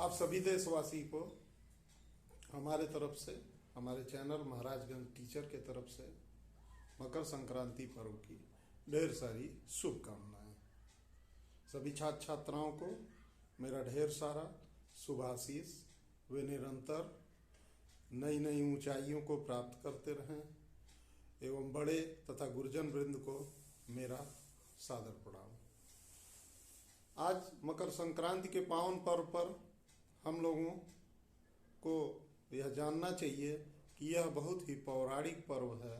आप सभी देशवासी को हमारे तरफ से, हमारे चैनल महाराजगंज टीचर के तरफ से मकर संक्रांति पर्व की ढेर सारी शुभकामनाएं। सभी छात्र छात्राओं को मेरा ढेर सारा शुभाशीष। वे निरंतर नई नई ऊंचाइयों को प्राप्त करते रहें एवं बड़े तथा गुरुजन वृंद को मेरा सादर प्रणाम। आज मकर संक्रांति के पावन पर्व पर हम लोगों को यह जानना चाहिए कि यह बहुत ही पौराणिक पर्व है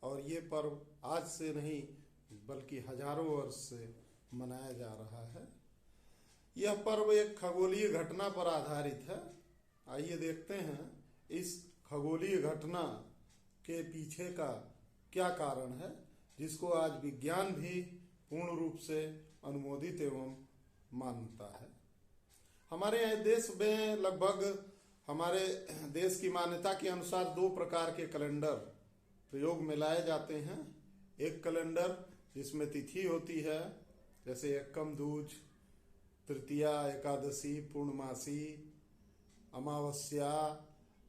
और ये पर्व आज से नहीं बल्कि हजारों वर्ष से मनाया जा रहा है। यह पर्व एक खगोलीय घटना पर आधारित है। आइए देखते हैं इस खगोलीय घटना के पीछे का क्या कारण है, जिसको आज विज्ञान भी पूर्ण रूप से अनुमोदित एवं मानता है। हमारे देश में लगभग हमारे देश की मान्यता के अनुसार दो प्रकार के कैलेंडर प्रयोग में लाए जाते हैं। एक कैलेंडर जिसमें तिथि होती है, जैसे एकम दूज, तृतीया, एकादशी, पूर्णमासी, अमावस्या।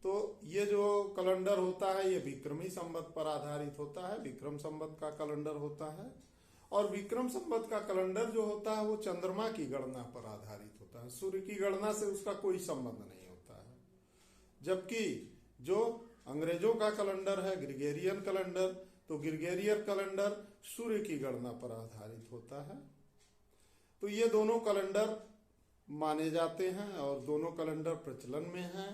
तो ये जो कैलेंडर होता है ये विक्रमी संवत पर आधारित होता है, विक्रम संवत का कैलेंडर होता है। और विक्रम संवत का कैलेंडर जो होता है वो चंद्रमा की गणना पर आधारित होता है, सूर्य की गणना से उसका कोई संबंध नहीं होता है। जबकि जो अंग्रेजों का कैलेंडर है ग्रिगोरियन कैलेंडर, तो ग्रिगोरियन कैलेंडर सूर्य की गणना पर आधारित होता है। तो ये दोनों कैलेंडर माने जाते हैं और दोनों कैलेंडर प्रचलन में हैं।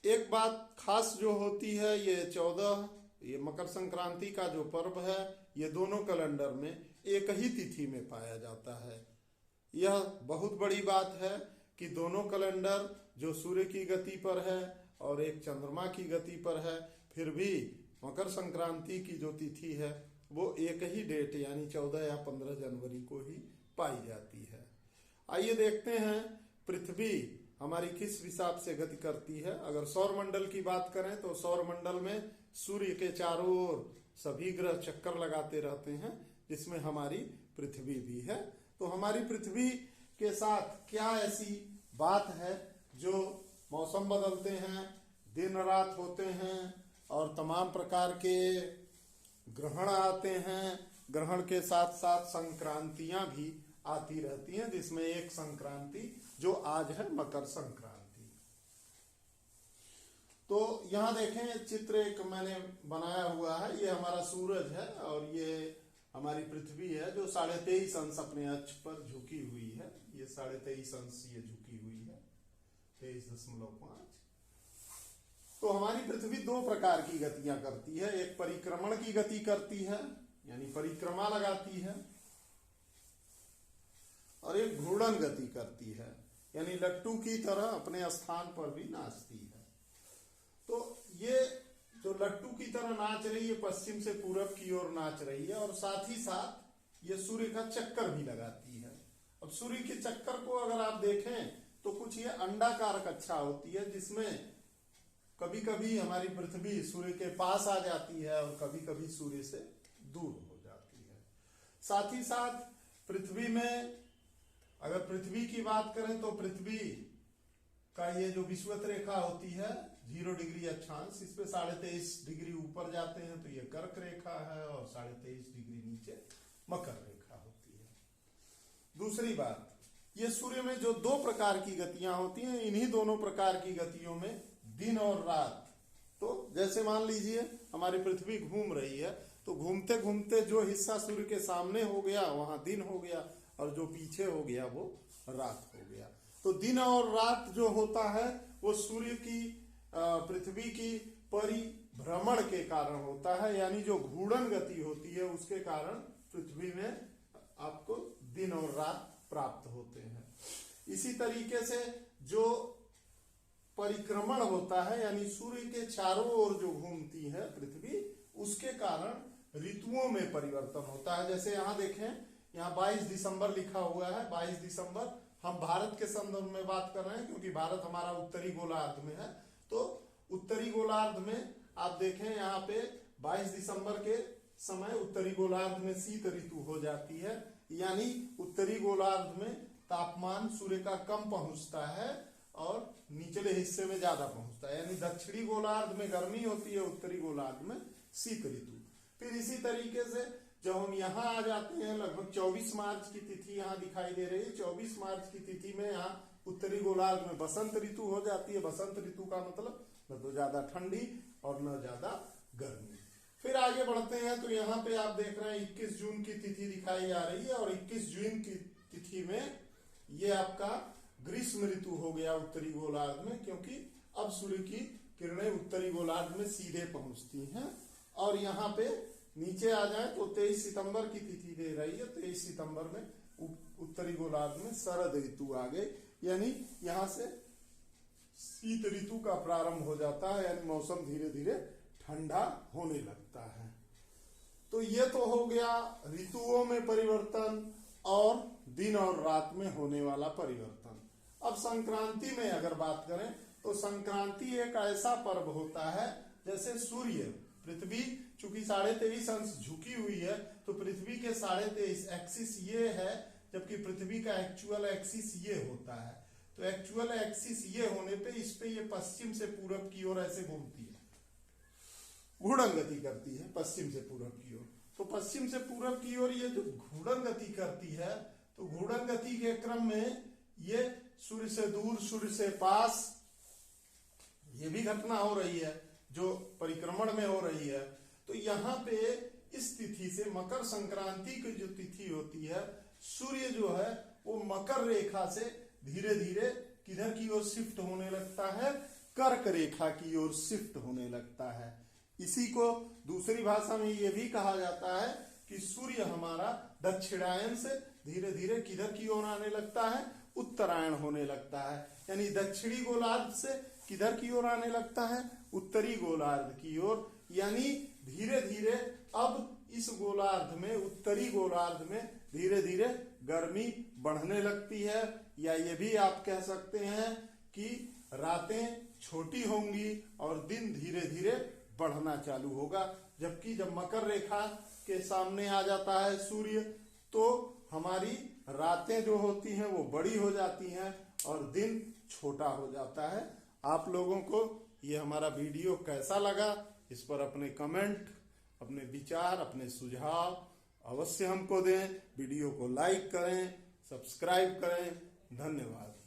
एक बात खास जो होती है, ये मकर संक्रांति का जो पर्व है ये दोनों कैलेंडर में एक ही तिथि में पाया जाता है। यह बहुत बड़ी बात है कि दोनों कैलेंडर जो सूर्य की गति पर है और एक चंद्रमा की गति पर है, फिर भी मकर संक्रांति की जो तिथि है वो एक ही डेट यानी 14 या 15 जनवरी को ही पाई जाती है। आइए देखते हैं पृथ्वी हमारी किस हिसाब से गति करती है। अगर सौर मंडल की बात करें तो सौर मंडल में सूर्य के चारों ओर सभी ग्रह चक्कर लगाते रहते हैं, जिसमें हमारी पृथ्वी भी है। तो हमारी पृथ्वी के साथ क्या ऐसी बात है जो मौसम बदलते हैं, दिन रात होते हैं और तमाम प्रकार के ग्रहण आते हैं। ग्रहण के साथ साथ संक्रांतियां भी आती रहती हैं, जिसमें एक संक्रांति जो आज है मकर संक्रांति। तो यहां देखें चित्र एक मैंने बनाया हुआ है, ये हमारा सूरज है और ये हमारी पृथ्वी है जो 23.5 अंश अपने अक्ष पर झुकी हुई है। ये 23.5 अंश ये झुकी हुई है, 23.5। तो हमारी पृथ्वी दो प्रकार की गतियां करती है। एक परिक्रमण की गति करती है यानी परिक्रमा लगाती है, और एक घूर्णन गति करती है यानी लट्टू की तरह अपने स्थान पर भी नाचती है। तो ये जो लट्टू की तरह नाच रही है पश्चिम से पूरब की ओर नाच रही है, और साथ ही साथ ये सूर्य का चक्कर भी लगाती है। अब सूर्य के चक्कर को अगर आप देखें तो कुछ ये अंडाकार कक्षा होती है, जिसमें कभी कभी हमारी पृथ्वी सूर्य के पास आ जाती है और कभी कभी सूर्य से दूर हो जाती है। साथ ही साथ पृथ्वी में अगर पृथ्वी की बात करें तो पृथ्वी का ये जो विषुवत रेखा होती है 0 डिग्री अक्षांश, इस पे 23.5 डिग्री ऊपर जाते हैं तो ये कर्क रेखा है, और 23.5 डिग्री नीचे मकर रेखा होती है। दूसरी बात, ये सूर्य में जो दो प्रकार की गतियां होती हैं, इन्हीं दोनों प्रकार की गतियों में दिन और रात। तो जैसे मान लीजिए हमारी पृथ्वी घूम रही है, तो घूमते घूमते जो हिस्सा सूर्य के सामने हो गया वहां दिन हो गया, और जो पीछे हो गया वो रात हो गया। तो दिन और रात जो होता है वो सूर्य की पृथ्वी की परिभ्रमण के कारण होता है, यानी जो घूर्णन गति होती है उसके कारण पृथ्वी में आपको दिन और रात प्राप्त होते हैं। इसी तरीके से जो परिक्रमण होता है यानी सूर्य के चारों ओर जो घूमती है पृथ्वी, उसके कारण ऋतुओं में परिवर्तन होता है। जैसे यहां देखें, यहाँ 22 दिसंबर लिखा हुआ है। 22 दिसंबर हम भारत के संदर्भ में बात कर रहे हैं क्योंकि भारत हमारा उत्तरी गोलार्ध में है। तो उत्तरी गोलार्ध में आप देखें यहाँ पे 22 दिसंबर के समय उत्तरी गोलार्ध में शीत ऋतु हो जाती है, यानी उत्तरी गोलार्ध में तापमान सूर्य का कम पहुंचता है और निचले हिस्से में ज्यादा पहुंचता है, यानी दक्षिणी गोलार्ध में गर्मी होती है, उत्तरी गोलार्ध में शीत ऋतु। फिर इसी तरीके से जब हम यहाँ आ जाते हैं, लगभग 24 मार्च की तिथि यहाँ दिखाई दे रही है, 24 मार्च की तिथि में यहाँ उत्तरी गोलार्ध में बसंत ऋतु हो जाती है। बसंत ऋतु का मतलब न तो ज्यादा ठंडी और न ज्यादा गर्मी। फिर आगे बढ़ते हैं तो यहाँ पे आप देख रहे हैं 21 जून की तिथि दिखाई जा रही है, और 21 जून की तिथि में ये आपका ग्रीष्म ऋतु हो गया उत्तरी गोलार्ध में, क्योंकि अब सूर्य की किरणें उत्तरी गोलार्ध में सीधे पहुंचती हैं। और यहाँ पे नीचे आ जाए तो 23 सितंबर की तिथि दे रही है, 23 सितंबर में उत्तरी गोलार्ध में शरद ऋतु आ गई, यानी यहाँ से शीत ऋतु का प्रारंभ हो जाता है, यानी मौसम धीरे धीरे ठंडा होने लगता है। तो ये तो हो गया ऋतुओं में परिवर्तन और दिन और रात में होने वाला परिवर्तन। अब संक्रांति में अगर बात करें तो संक्रांति एक ऐसा पर्व होता है जैसे सूर्य पृथ्वी चूंकि 23.5 अंश झुकी हुई है, तो पृथ्वी के 23.5 एक्सिस ये है, जबकि पृथ्वी का एक्चुअल एक्सिस ये होता है। तो एक्चुअल एक्सिस ये होने पे इस पे ये पश्चिम से पूरब की ओर ऐसे घूमती है, घूर्णन गति करती है पश्चिम से पूरब की ओर। तो पश्चिम से पूरब की ओर ये जो घूर्णन गति करती है, तो घूर्णन गति के क्रम में ये सूर्य से दूर सूर्य से पास ये भी घटना हो रही है जो परिक्रमण में हो रही है। तो यहाँ पे इस तिथि से मकर संक्रांति की जो तिथि होती है, सूर्य जो है वो मकर रेखा से धीरे धीरे किधर की ओर शिफ्ट होने लगता है, कर्क रेखा की ओर शिफ्ट होने लगता है। इसी को दूसरी भाषा में ये भी कहा जाता है कि सूर्य हमारा दक्षिणायन से धीरे धीरे किधर की ओर आने लगता है, उत्तरायण होने लगता है। यानी दक्षिणी गोलार्ध से किधर की ओर आने लगता है, उत्तरी गोलार्ध की ओर। यानी धीरे धीरे अब इस गोलार्ध में, उत्तरी गोलार्ध में धीरे धीरे गर्मी बढ़ने लगती है, या ये भी आप कह सकते हैं कि रातें छोटी होंगी और दिन धीरे धीरे बढ़ना चालू होगा। जबकि जब मकर रेखा के सामने आ जाता है सूर्य, तो हमारी रातें जो होती हैं वो बड़ी हो जाती हैं और दिन छोटा हो जाता है। आप लोगों को ये हमारा वीडियो कैसा लगा, इस पर अपने कमेंट, अपने विचार, अपने सुझाव अवश्य हमको दें। वीडियो को लाइक करें, सब्सक्राइब करें। धन्यवाद।